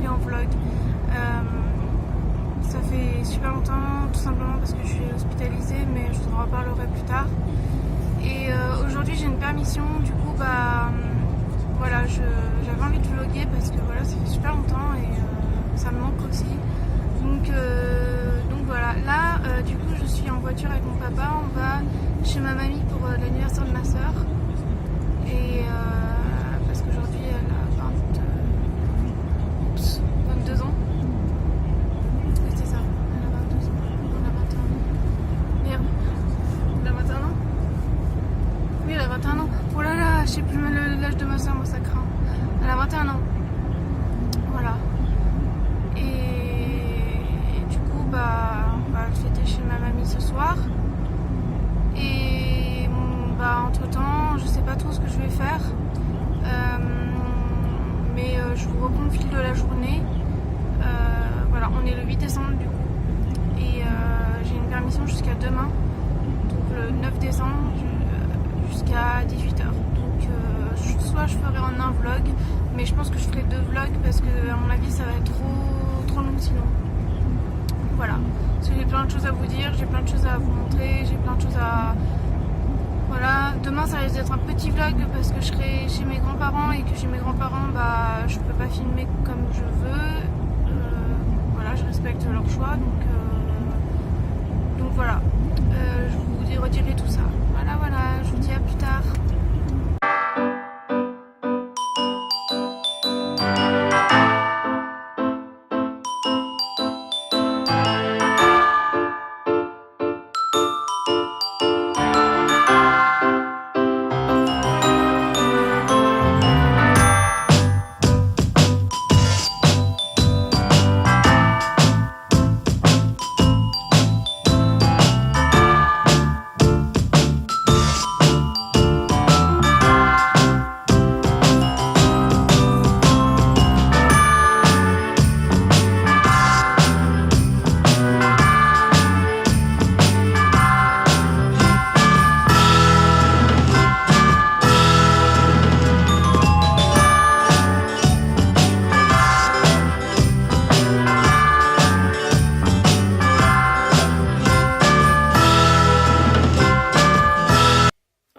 pris en vlog. Ça fait super longtemps, tout simplement parce que je suis hospitalisée, mais je vous en reparlerai plus tard. Et aujourd'hui j'ai une permission, du coup voilà, j'avais envie de vlogger parce que voilà, ça fait super longtemps et ça me manque aussi. Donc voilà, là du coup je suis en voiture avec mon papa, on va chez ma mamie pour l'anniversaire de ma soeur. Et parce qu'aujourd'hui elle a 22 ans. Oui c'est ça, elle a 22 ans, elle a 21 ans. Merde, elle a 21 ans. Oui elle a 21 ans. Oh là là, je sais plus l'âge de ma soeur, moi ça craint. Elle a 21 ans. Voilà. Et du coup on va fêter chez ma mamie ce soir. Et entre temps je sais pas trop ce que je vais faire. Mais je vous reprends le fil de la journée. Voilà, on est le 8 décembre du coup. Et j'ai une permission jusqu'à demain. Donc le 9 décembre jusqu'à 18h. Donc soit je ferai en un vlog, mais je pense que je ferai 2 vlogs parce que à mon avis ça va être trop long sinon. Voilà, parce que j'ai plein de choses à vous dire, j'ai plein de choses à vous montrer, j'ai plein de choses à... Voilà, demain ça risque d'être un petit vlog parce que je serai chez mes grands-parents et que chez mes grands-parents je peux pas filmer comme je veux. Voilà, je respecte leur choix donc voilà, je vous redirai tout ça. Voilà, je vous dis à plus tard.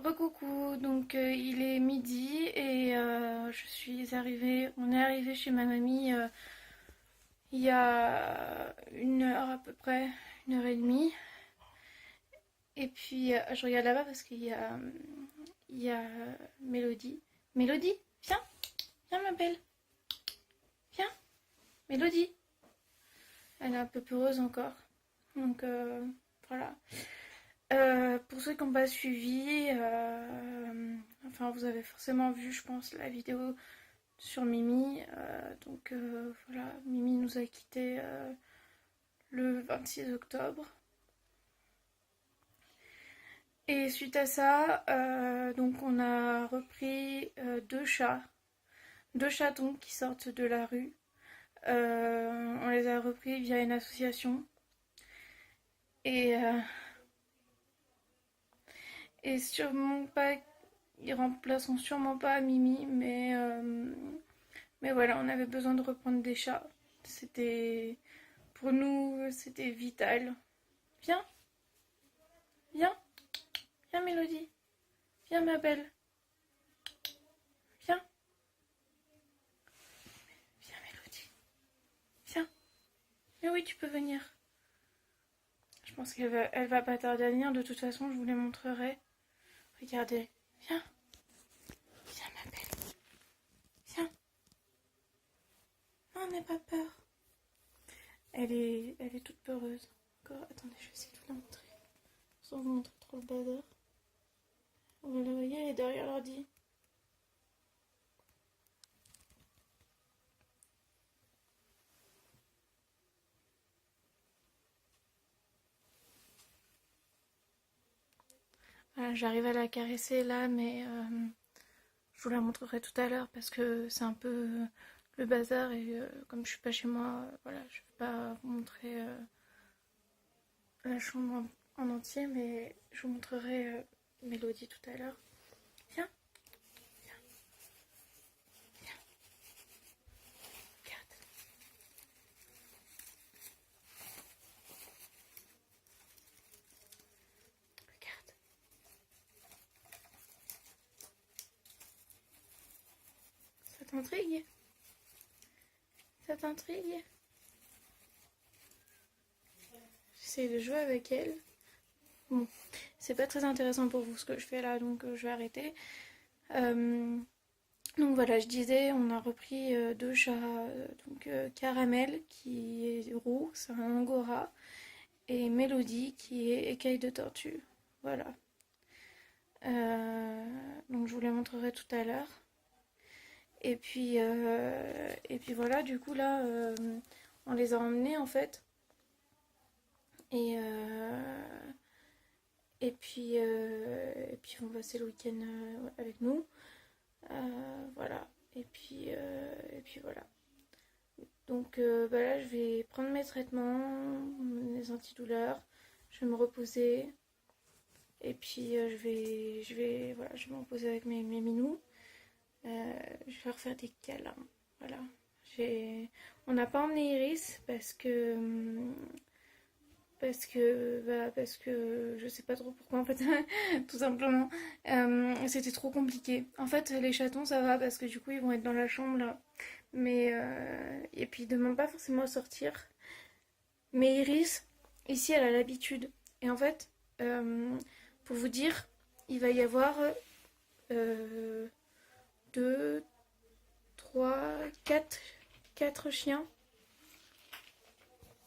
Recoucou, donc il est midi et on est arrivé chez ma mamie il y a 1 heure à peu près, 1 heure et demie. Et puis je regarde là-bas parce il y a Mélodie. Mélodie, viens ma belle, viens, Mélodie. Elle est un peu peureuse encore, donc voilà. Pour ceux qui n'ont pas suivi, enfin vous avez forcément vu je pense la vidéo sur Mimi, donc voilà, Mimi nous a quittés le 26 octobre. Et suite à ça, donc on a repris 2 chatons qui sortent de la rue. On les a repris via une association. Et sûrement pas, ils remplaceront sûrement pas Mimi, mais voilà, on avait besoin de reprendre des chats. Pour nous, c'était vital. Viens, viens Mélodie, viens ma belle, viens Mélodie, viens. Mais oui, tu peux venir. Je pense qu'elle va pas tarder à venir, de toute façon, je vous les montrerai. Regardez, viens ma belle, viens. Non, n'aie pas peur. Elle est toute peureuse. Encore, attendez, je vais essayer de vous la montrer. Sans vous montrer trop le bazar. Vous la voyez, elle est derrière l'ordi. Voilà, j'arrive à la caresser là, mais je vous la montrerai tout à l'heure parce que c'est un peu le bazar et comme je suis pas chez moi, voilà, je vais pas vous montrer la chambre en entier, mais je vous montrerai Mélodie tout à l'heure. Viens, viens, regarde. t'intrigue? Ça t'intrigue? J'essaie de jouer avec elle. Bon, c'est pas très intéressant pour vous ce que je fais là, donc je vais arrêter. Donc voilà, je disais, on a repris deux chats, donc Caramel qui est roux, c'est un angora, et Mélodie qui est écaille de tortue. Voilà. Donc je vous les montrerai tout à l'heure. Et puis voilà, du coup là, on les a emmenés en fait. Et, euh, et puis on va passer le week-end avec nous. Voilà. Et puis voilà. Donc bah là, je vais prendre mes traitements, mes antidouleurs. Je vais me reposer. Et puis voilà, je vais me reposer avec mes minous. Je vais leur faire des câlins. Voilà. On n'a pas emmené Iris parce que je sais pas trop pourquoi en fait, tout simplement. C'était trop compliqué. En fait, les chatons ça va parce que du coup ils vont être dans la chambre là. Mais et puis ils demandent pas forcément à sortir. Mais Iris, ici elle a l'habitude. Et en fait, pour vous dire, il va y avoir 2, 3, 4 chiens.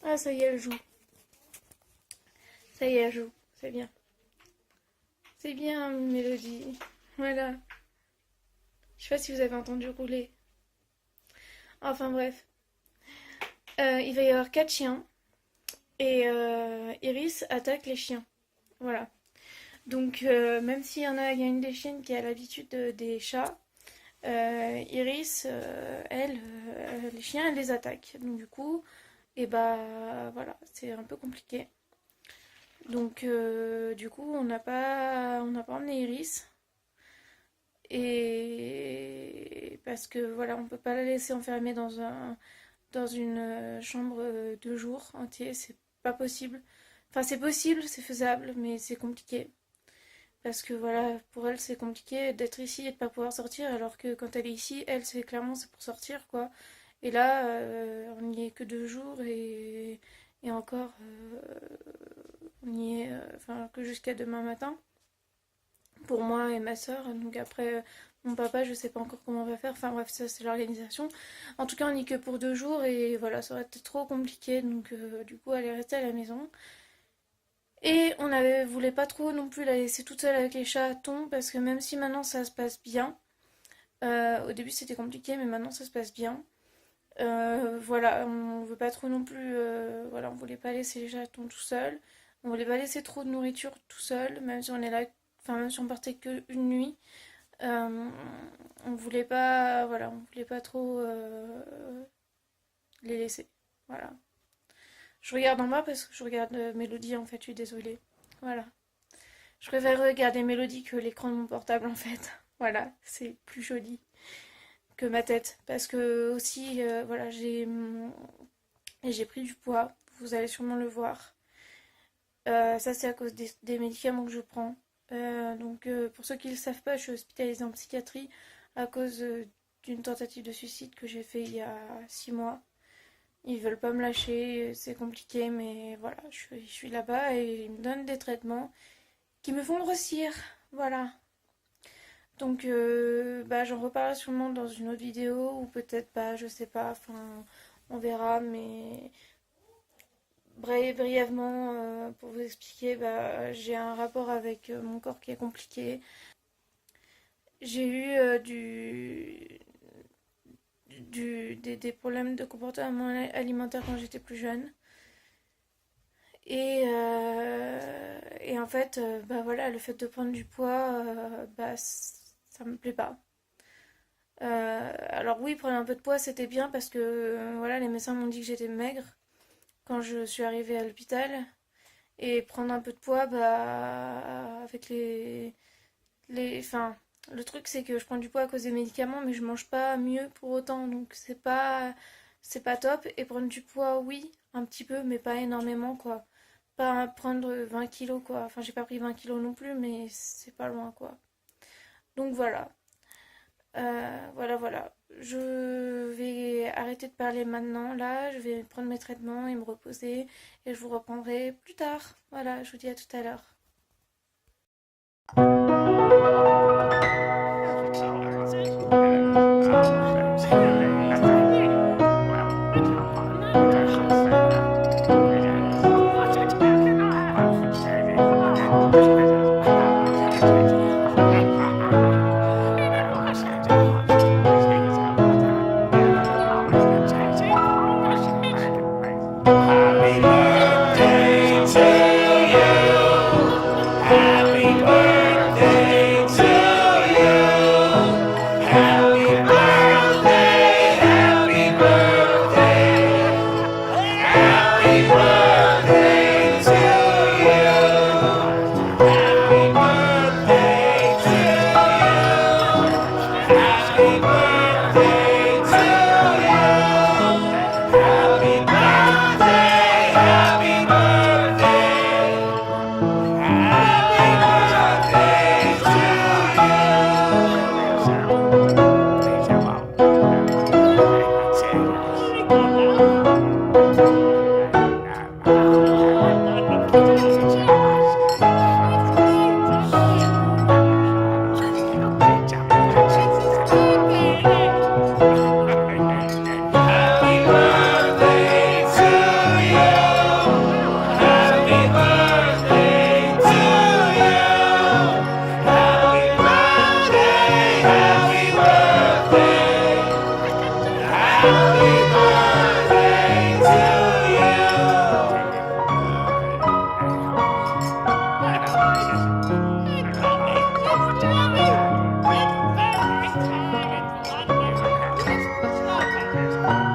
Ah ça y est, elle joue. Ça y est, elle joue. C'est bien. C'est bien, Mélodie. Voilà. Je sais pas si vous avez entendu rouler. Enfin bref. Il va y avoir 4 chiens. Et Iris attaque les chiens. Voilà. Donc même s'il y a une des chiennes qui a l'habitude des chats, Iris, elle, les chiens, elle les attaque. Donc du coup, et bah voilà, c'est un peu compliqué. Donc du coup, on n'a pas emmené Iris. Et parce que voilà, on peut pas la laisser enfermer dans une chambre 2 jours entiers, c'est pas possible. Enfin, c'est possible, c'est faisable, mais c'est compliqué. Parce que voilà, pour elle, c'est compliqué d'être ici et de pas pouvoir sortir, alors que quand elle est ici, elle, c'est pour sortir, quoi. Et là, on n'y est que 2 jours et encore, on y est, enfin, que jusqu'à demain matin pour moi et ma soeur. Donc après, mon papa, je sais pas encore comment on va faire. Enfin bref, ça c'est l'organisation. En tout cas, on n'y est que pour 2 jours et voilà, ça aurait été trop compliqué. Donc du coup, elle est restée à la maison. Et voulait pas trop non plus la laisser toute seule avec les chatons parce que même si maintenant ça se passe bien, au début c'était compliqué, mais maintenant ça se passe bien. Voilà, on veut pas trop non plus. Voilà, on voulait pas laisser les chatons tout seuls. On voulait pas laisser trop de nourriture tout seul, même si on est là, enfin même si on partait qu'une nuit. Euh, on voulait pas, voilà, on voulait pas trop les laisser. Voilà. Je regarde en bas parce que je regarde Mélodie en fait, je suis désolée. Voilà. Je préfère regarder Mélodie que l'écran de mon portable en fait. Voilà, c'est plus joli que ma tête. Parce que aussi, voilà, j'ai pris du poids. Vous allez sûrement le voir. Ça, c'est à cause des médicaments que je prends. Donc, pour ceux qui ne le savent pas, je suis hospitalisée en psychiatrie à cause d'une tentative de suicide que j'ai fait il y a 6 mois. Ils veulent pas me lâcher, c'est compliqué, mais voilà, je suis là-bas et ils me donnent des traitements qui me font grossir. Voilà. Donc, bah, j'en reparlerai sûrement dans une autre vidéo, ou peut-être pas, je sais pas, enfin, on verra, mais brièvement, pour vous expliquer, bah, j'ai un rapport avec mon corps qui est compliqué. J'ai eu des problèmes de comportement alimentaire quand j'étais plus jeune. Et en fait, bah voilà, le fait de prendre du poids, bah ça me plaît pas. Alors oui, prendre un peu de poids, c'était bien parce que voilà, les médecins m'ont dit que j'étais maigre quand je suis arrivée à l'hôpital. Et prendre un peu de poids, bah avec enfin, le truc c'est que je prends du poids à cause des médicaments, mais je mange pas mieux pour autant, donc c'est pas top. Et prendre du poids, oui, un petit peu, mais pas énormément, quoi. Pas prendre 20 kilos, quoi. Enfin, j'ai pas pris 20 kilos non plus, mais c'est pas loin, quoi. Donc voilà. Voilà, voilà. je vais arrêter de parler maintenant. Là, je vais prendre mes traitements et me reposer. Et je vous reprendrai plus tard. Voilà, je vous dis à tout à l'heure. Happy birthday to you. Happy birthday to you. Happy birthday, happy birthday. Happy birthday to you. Happy birthday to you. Happy birthday to you. Happy birthday, happy birthday. Happy birthday to Happy birthday to you. Happy birthday to you. Happy birthday, happy birthday. Happy birthday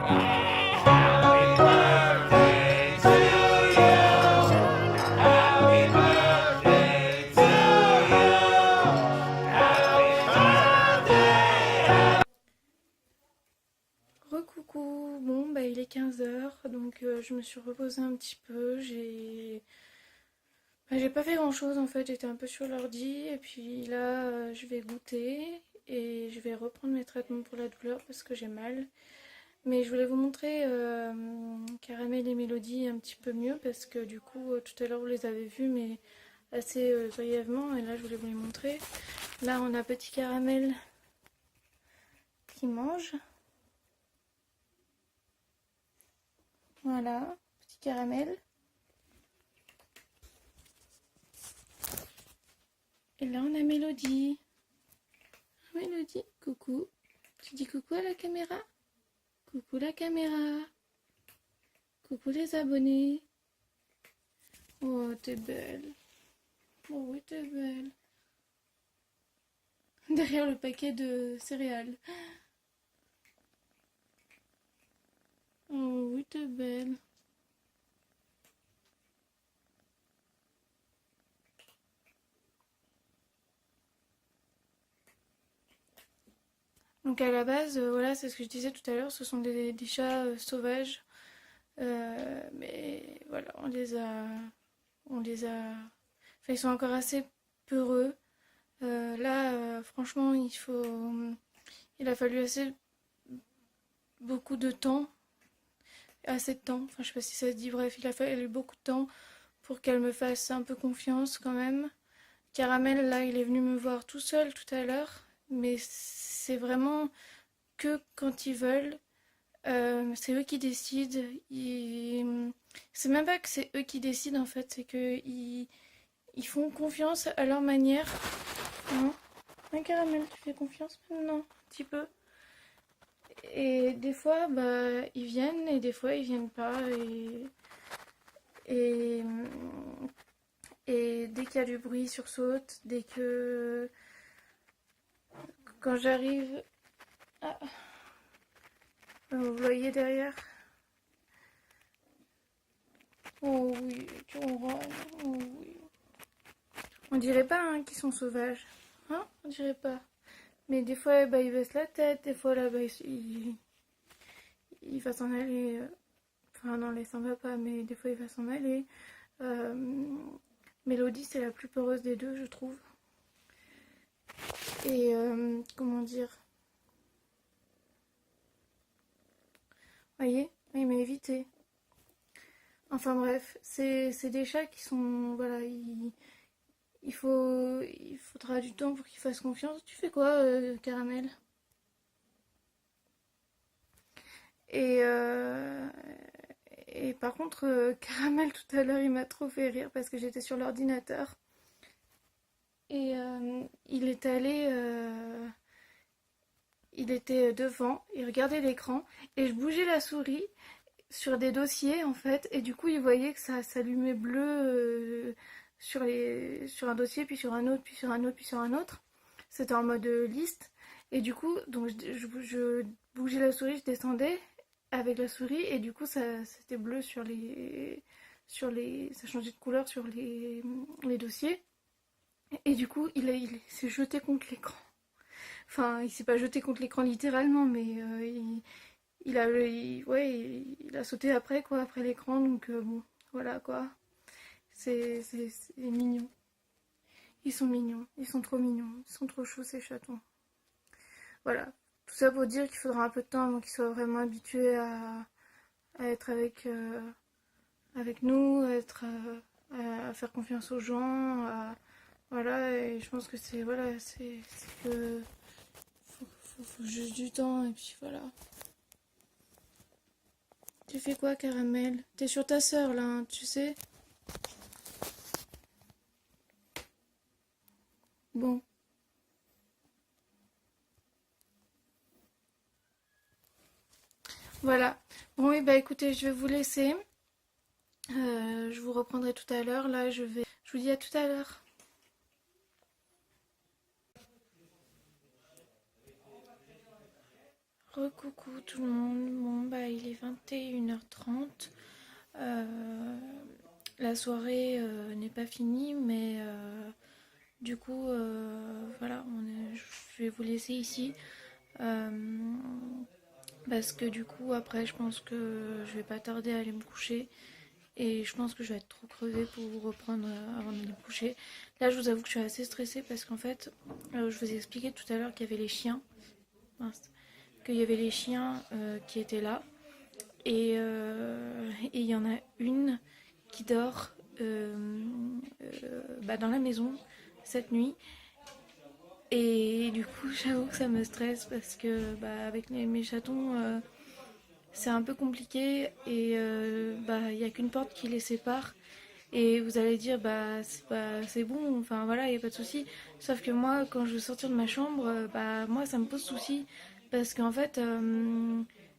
to Happy birthday to you. Happy birthday to you. Happy birthday. Recoucou, bon bah il est 15h donc je me suis reposée un petit peu, j'ai pas fait grand chose en fait, j'étais un peu sur l'ordi et puis là je vais goûter et je vais reprendre mes traitements pour la douleur parce que j'ai mal. Mais je voulais vous montrer Caramel et Mélodie un petit peu mieux parce que du coup tout à l'heure vous les avez vus mais assez brièvement et là je voulais vous les montrer. Là on a petit Caramel qui mange. Voilà, petit Caramel. Et là on a Mélodie. Mélodie, coucou. Tu dis coucou à la caméra? Coucou la caméra. Coucou les abonnés. Oh, t'es belle. Oh oui, t'es belle. Derrière le paquet de céréales. Oh oui, t'es belle. Donc à la base, voilà, c'est ce que je disais tout à l'heure, ce sont des chats sauvages. Mais voilà, enfin, ils sont encore assez peureux. Là, franchement, il a fallu beaucoup de temps, assez de temps, enfin je sais pas si ça se dit, bref, il a fallu beaucoup de temps pour qu'elle me fasse un peu confiance quand même. Caramel, là, il est venu me voir tout seul tout à l'heure, mais c'est vraiment que quand ils veulent. C'est eux qui décident. C'est même pas que c'est eux qui décident en fait, c'est que ils font confiance à leur manière. Non, un Caramel, tu fais confiance? Non, un petit peu. Et des fois, bah, ils viennent et des fois, ils viennent pas. Et, et dès qu'il y a du bruit, ils sursaute. Dès que... Quand j'arrive... Ah. Vous voyez derrière? Oh oui, tu ronronnes. Oh oui. On dirait pas hein, qu'ils sont sauvages. Hein? On dirait pas. Mais des fois, bah, il baisse la tête. Des fois, là, bah, il va s'en aller. Enfin, non, il s'en va pas, mais des fois, il va s'en aller. Mélodie, c'est la plus peureuse des deux, je trouve. Et comment dire? Voyez, il m'a évité. Enfin bref, c'est des chats qui sont... Voilà, il faudra du temps pour qu'ils fassent confiance. Tu fais quoi, Caramel? Et, euh, et par contre, Caramel, tout à l'heure, il m'a trop fait rire parce que j'étais sur l'ordinateur. Et il est allé... il était devant, il regardait l'écran et je bougeais la souris sur des dossiers en fait et du coup il voyait que ça s'allumait bleu sur un dossier puis sur un autre puis sur un autre puis sur un autre. C'était en mode liste et du coup donc je bougeais la souris, je descendais avec la souris et du coup ça c'était bleu sur les ça changeait de couleur sur les dossiers et du coup il s'est jeté contre l'écran. Enfin, il s'est pas jeté contre l'écran littéralement, mais il a sauté après, quoi, après l'écran, donc bon, voilà, quoi. C'est mignon. Ils sont mignons, ils sont trop mignons, ils sont trop choux, ces chatons. Voilà. Tout ça pour dire qu'il faudra un peu de temps avant qu'ils soient vraiment habitués à être avec nous, à faire confiance aux gens, voilà, et je pense que voilà, c'est que faut juste du temps, et puis voilà. Tu fais quoi, Caramel? T'es sur ta sœur, là, hein, tu sais? Bon, voilà. Bon, et bah écoutez, je vais vous laisser. Je vous reprendrai tout à l'heure. Là, je vous dis à tout à l'heure. Recoucou tout le monde. Bon, bah il est 21h30. La soirée n'est pas finie, mais du coup, voilà, je vais vous laisser ici. Euh, Parce que du coup, après, je pense que je vais pas tarder à aller me coucher. Et je pense que je vais être trop crevée pour vous reprendre avant d'aller me coucher. Là, je vous avoue que je suis assez stressée parce qu'en fait, je vous ai expliqué tout à l'heure qu'il y avait les chiens. Mince. Qu'il y avait les chiens qui étaient là. Et il y en a une qui dort dans la maison cette nuit. Et du coup, j'avoue que ça me stresse parce que avec mes chatons, c'est un peu compliqué et il n'y a qu'une porte qui les sépare. Et vous allez dire, c'est bon, enfin voilà, il n'y a pas de souci. Sauf que moi, quand je veux sortir de ma chambre, moi, ça me pose souci. Parce qu'en fait,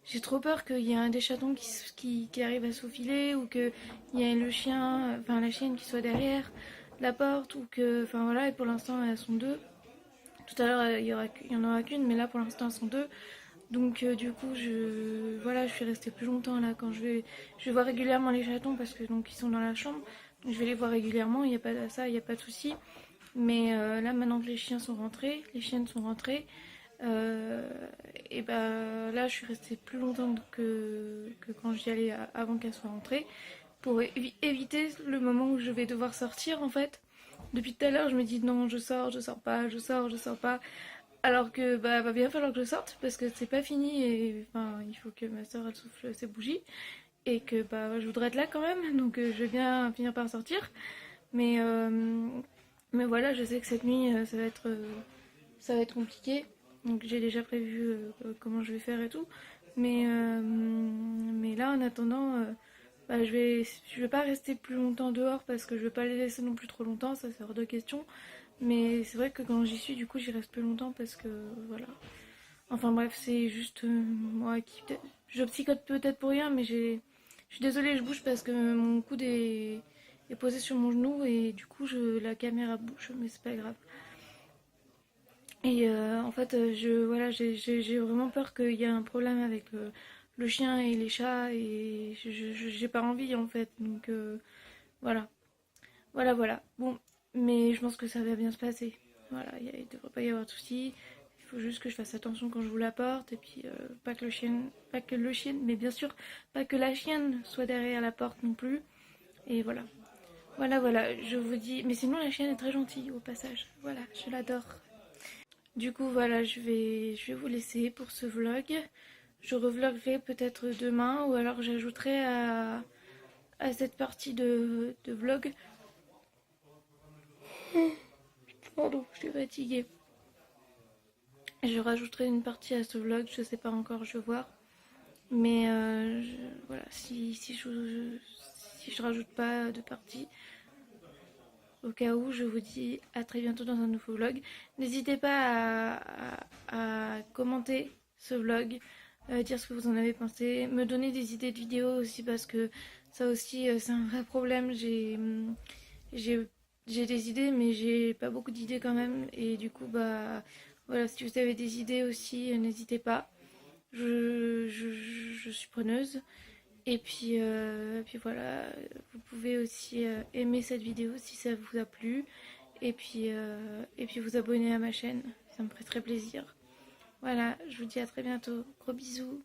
j'ai trop peur qu'il y ait un des chatons qui arrive à se faufiler ou qu'il y ait le chien, enfin la chienne qui soit derrière la porte ou que, enfin voilà, et pour l'instant, elles sont deux. Tout à l'heure, il y en aura qu'une, mais là, pour l'instant, elles sont deux. Donc du coup je suis restée plus longtemps là quand je vais voir régulièrement les chatons parce que donc ils sont dans la chambre. Donc, je vais les voir régulièrement, il n'y a pas de ça, il n'y a pas de souci. Mais là maintenant que les chiens sont rentrés, les chiennes sont rentrées, euh, et là je suis restée plus longtemps que quand j'y allais avant qu'elles soient rentrées pour éviter le moment où je vais devoir sortir en fait. Depuis tout à l'heure je me dis non je sors pas, je sors pas. Alors que va bien falloir que je sorte parce que c'est pas fini et enfin il faut que ma soeur elle souffle ses bougies et que je voudrais être là quand même donc je vais bien finir par sortir mais mais voilà je sais que cette nuit ça va être compliqué donc j'ai déjà prévu comment je vais faire et tout mais là en attendant je vais pas rester plus longtemps dehors parce que je vais pas les laisser non plus trop longtemps ça c'est hors de question mais c'est vrai que quand j'y suis, du coup, j'y reste plus longtemps parce que voilà. Enfin bref, c'est juste moi qui je psychote peut-être pour rien, mais je suis désolée, je bouge parce que mon coude est posé sur mon genou et du coup, la caméra bouge, mais c'est pas grave. Et en fait, voilà, j'ai vraiment peur qu'il y ait un problème avec le chien et les chats et j'ai pas envie en fait. Donc voilà. Voilà. Bon, mais je pense que ça va bien se passer. Voilà, il ne devrait pas y avoir de soucis. Il faut juste que je fasse attention quand je vous la porte. Et puis, pas que le chien, mais bien sûr, pas que la chienne soit derrière la porte non plus. Et voilà. Voilà, je vous dis... Mais sinon la chienne est très gentille au passage. Voilà, je l'adore. Du coup, voilà, je vais vous laisser pour ce vlog. Je revloguerai peut-être demain ou alors j'ajouterai à cette partie de vlog. Pardon, je suis fatiguée. Je rajouterai une partie à ce vlog, je sais pas encore, je vais voir. Mais voilà, si je rajoute pas de partie, au cas où, je vous dis à très bientôt dans un nouveau vlog. N'hésitez pas à commenter ce vlog, dire ce que vous en avez pensé, me donner des idées de vidéos aussi parce que ça aussi c'est un vrai problème. J'ai des idées mais j'ai pas beaucoup d'idées quand même et du coup bah voilà, si vous avez des idées aussi n'hésitez pas. Je suis preneuse. Et puis voilà, vous pouvez aussi aimer cette vidéo si ça vous a plu. Et puis vous abonner à ma chaîne, ça me ferait très plaisir. Voilà, je vous dis à très bientôt. Gros bisous.